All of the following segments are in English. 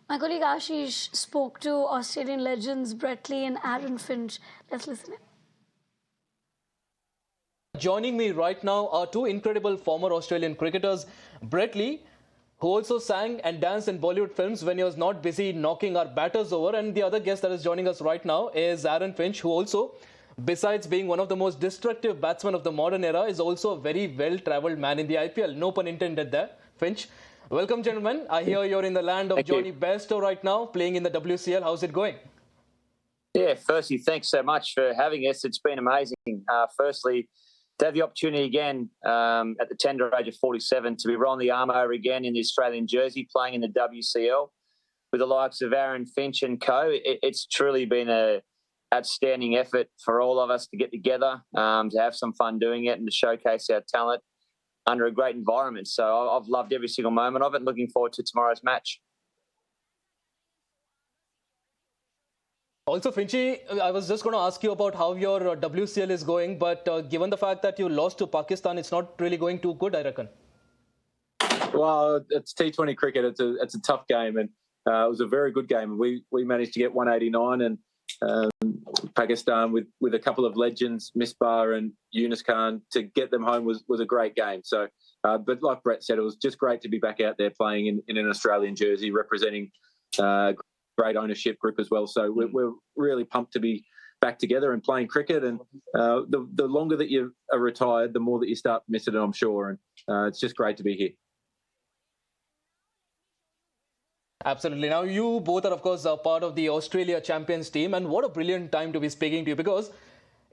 My colleague Ashish spoke to Australian legends Brett Lee and Aaron Finch. Let's listen in. Joining me right now are two incredible former Australian cricketers, Brett Lee, who also sang and danced in Bollywood films when he was not busy knocking our batters over, and the other guest that is joining us right now is Aaron Finch, who also, besides being one of the most destructive batsmen of the modern era, is also a very well-travelled man in the IPL. No pun intended there, Finch. Welcome, gentlemen. I hear you're in the land of Thank Johnny you. Bairstow right now, playing in the WCL. How's it going? Yeah, firstly, thanks so much for having us. It's been amazing. Firstly, to have the opportunity again at the tender age of 47 to be rolling the arm over again in the Australian jersey, playing in the WCL with the likes of Aaron Finch and co. It's truly been a outstanding effort for all of us to get together, to have some fun doing it and to showcase our talent under a great environment. So I've loved every single moment of it. Looking forward to tomorrow's match. Also, Finchy, I was just going to ask you about how your WCL is going, but given the fact that you lost to Pakistan, it's not really going too good, I reckon. Well, it's T20 cricket. It's a tough game, and it was a very good game. We managed to get 189, and Pakistan with a couple of legends, Misbah and Yunus Khan, to get them home was a great game. So, but like Brett said, it was just great to be back out there playing in an Australian jersey, representing great ownership group as well. So we're really pumped to be back together and playing cricket. And the longer that you are retired, the more that you start missing it, I'm sure. And it's just great to be here. Absolutely. Now, you both are, of course, part of the Australia champions team. And what a brilliant time to be speaking to you, because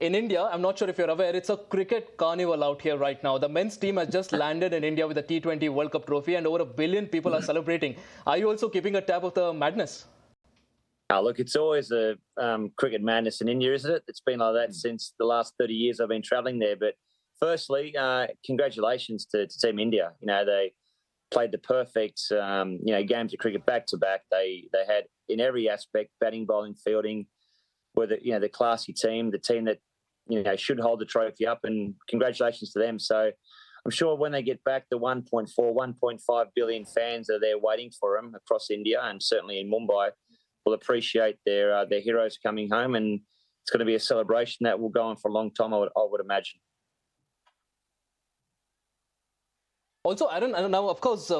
in India, I'm not sure if you're aware, it's a cricket carnival out here right now. The men's team has just landed in India with the T20 World Cup trophy, and over 1 billion people are celebrating. Are you also keeping a tab of the madness? Look, it's always a cricket madness in India, isn't it? It's been like that since the last 30 years I've been travelling there. But firstly, congratulations to Team India. You know, they played the perfect, games of cricket back to back. They had in every aspect, batting, bowling, fielding, were the classy team, the team that should hold the trophy up. And congratulations to them. So I'm sure when they get back, the 1.5 billion fans are there waiting for them across India and certainly in Mumbai will appreciate their heroes coming home, and it's going to be a celebration that will go on for a long time, I would imagine. Also, Aaron, now, of course,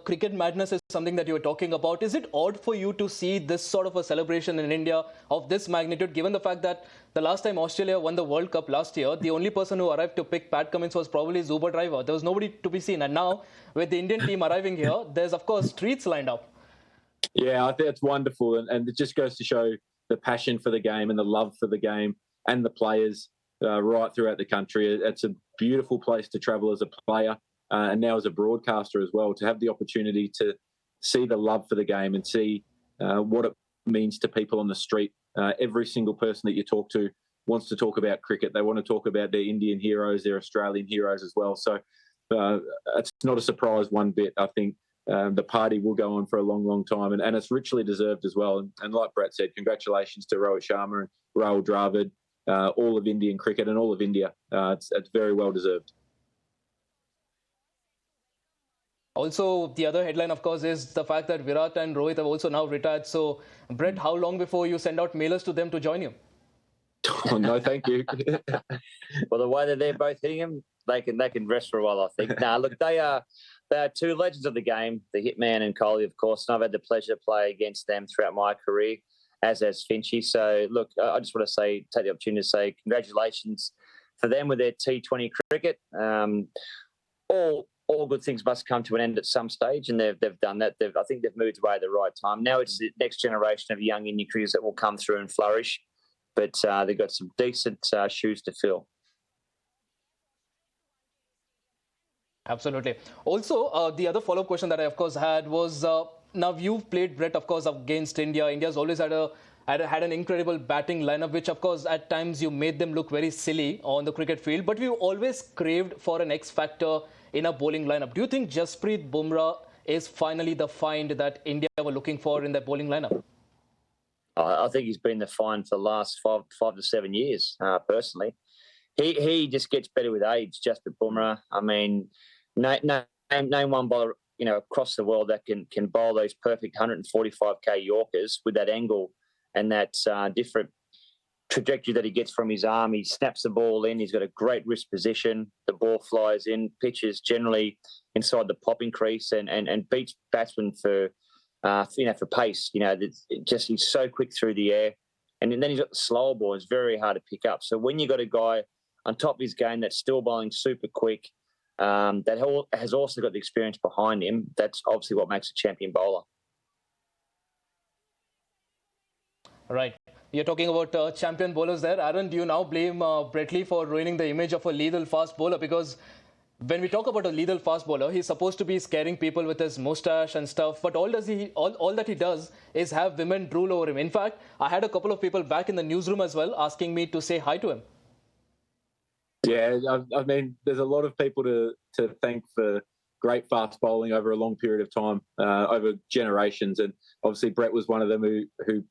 cricket madness is something that you were talking about. Is it odd for you to see this sort of a celebration in India of this magnitude, given the fact that the last time Australia won the World Cup last year, the only person who arrived to pick Pat Cummins was probably Zuba Driver. There was nobody to be seen. And now, with the Indian team arriving here, there's, of course, streets lined up. Yeah, I think it's wonderful. And it just goes to show the passion for the game and the love for the game and the players right throughout the country. It's a beautiful place to travel as a player and now as a broadcaster as well, to have the opportunity to see the love for the game and see what it means to people on the street. Every single person that you talk to wants to talk about cricket. They want to talk about their Indian heroes, their Australian heroes as well. So it's not a surprise one bit. I think the party will go on for a long, long time, and it's richly deserved as well. And like Brett said, congratulations to Rohit Sharma and Rahul Dravid, all of Indian cricket and all of India. It's very well deserved. Also, the other headline, of course, is the fact that Virat and Rohit have also now retired. So, Brett, how long before you send out mailers to them to join you? Oh, no, thank you. Well, the way that they're both hitting them, they can rest for a while, I think. Look, they are two legends of the game, the Hitman and Kohli, of course, and I've had the pleasure to play against them throughout my career, as Finchy. So, look, I just want to take the opportunity to say congratulations for them with their T20 cricket. All good things must come to an end at some stage, and they've done that. I think they've moved away at the right time. Now it's the next generation of young Indian cricketers that will come through and flourish, but they've got some decent shoes to fill. Absolutely. Also, the other follow-up question that I, of course, had was, now you've played, Brett, of course, against India. India's always had an incredible batting lineup, which, of course, at times you made them look very silly on the cricket field. But we've always craved for an X factor in a bowling lineup. Do you think Jasprit Bumrah is finally the find that India were looking for in their bowling lineup? I think he's been the find for the last 5 to 7 years, personally. He just gets better with age, Jasprit Bumrah. I mean, name one bowler across the world that can bowl those perfect 145k Yorkers with that angle and that different trajectory that he gets from his arm. He snaps the ball in. He's got a great wrist position. The ball flies in. Pitches generally inside the popping crease and beats batsmen for pace. He's so quick through the air. And then he's got the slower ball. It's very hard to pick up. So when you've got a guy on top of his game that's still bowling super quick, that has also got the experience behind him, that's obviously what makes a champion bowler. Right. You're talking about champion bowlers there. Aaron, do you now blame Brett Lee for ruining the image of a lethal fast bowler? Because when we talk about a lethal fast bowler, he's supposed to be scaring people with his mustache and stuff. But all that he does is have women drool over him. In fact, I had a couple of people back in the newsroom as well asking me to say hi to him. Yeah, I mean, there's a lot of people to thank for great fast bowling over a long period of time, over generations. And obviously Brett was one of them who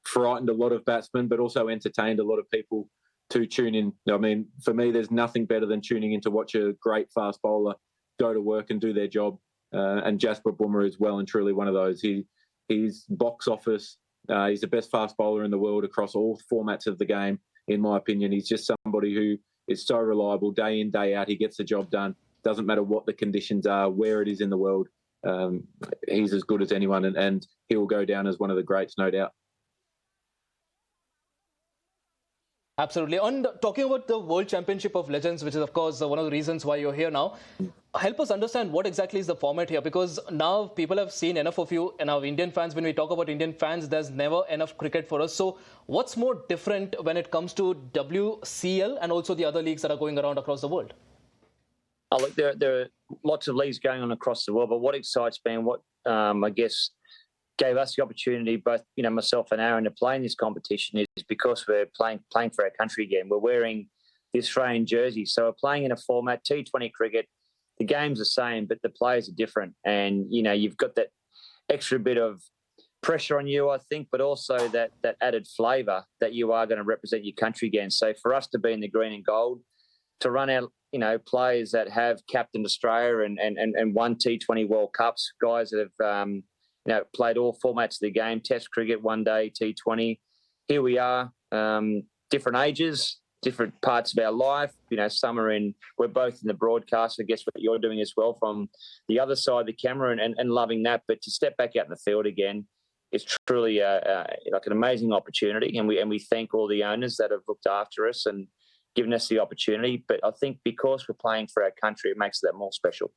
frightened a lot of batsmen, but also entertained a lot of people to tune in. I mean, for me, there's nothing better than tuning in to watch a great fast bowler go to work and do their job. And Jasper Bumrah is well and truly one of those. He's box office. He's the best fast bowler in the world across all formats of the game, in my opinion. He's just somebody who is so reliable day in, day out. He gets the job done. Doesn't matter what the conditions are, where it is in the world. He's as good as anyone, and he will go down as one of the greats, no doubt. Absolutely. And talking about the World Championship of Legends, which is, of course, one of the reasons why you're here now, help us understand what exactly is the format here, because now people have seen enough of you, and our Indian fans, when we talk about Indian fans, there's never enough cricket for us. So what's more different when it comes to WCL and also the other leagues that are going around across the world? Oh, look, there are lots of leagues going on across the world, but what excites me and what I guess gave us the opportunity, both myself and Aaron, to play in this competition is because we're playing for our country again. We're wearing the Australian jersey, so we're playing in a format T20 cricket. The game's the same, but the players are different, and you've got that extra bit of pressure on you, I think, but also that added flavour that you are going to represent your country again. So for us to be in the green and gold, to run out, players that have captained Australia and won T20 World Cups, guys that have played all formats of the game, Test cricket, one day, T20. Here we are, different ages, different parts of our life. We're both in the broadcast. I guess what you're doing as well from the other side of the camera and loving that. But to step back out in the field again is truly like an amazing opportunity. And we thank all the owners that have looked after us and given us the opportunity. But I think because we're playing for our country, it makes that more special.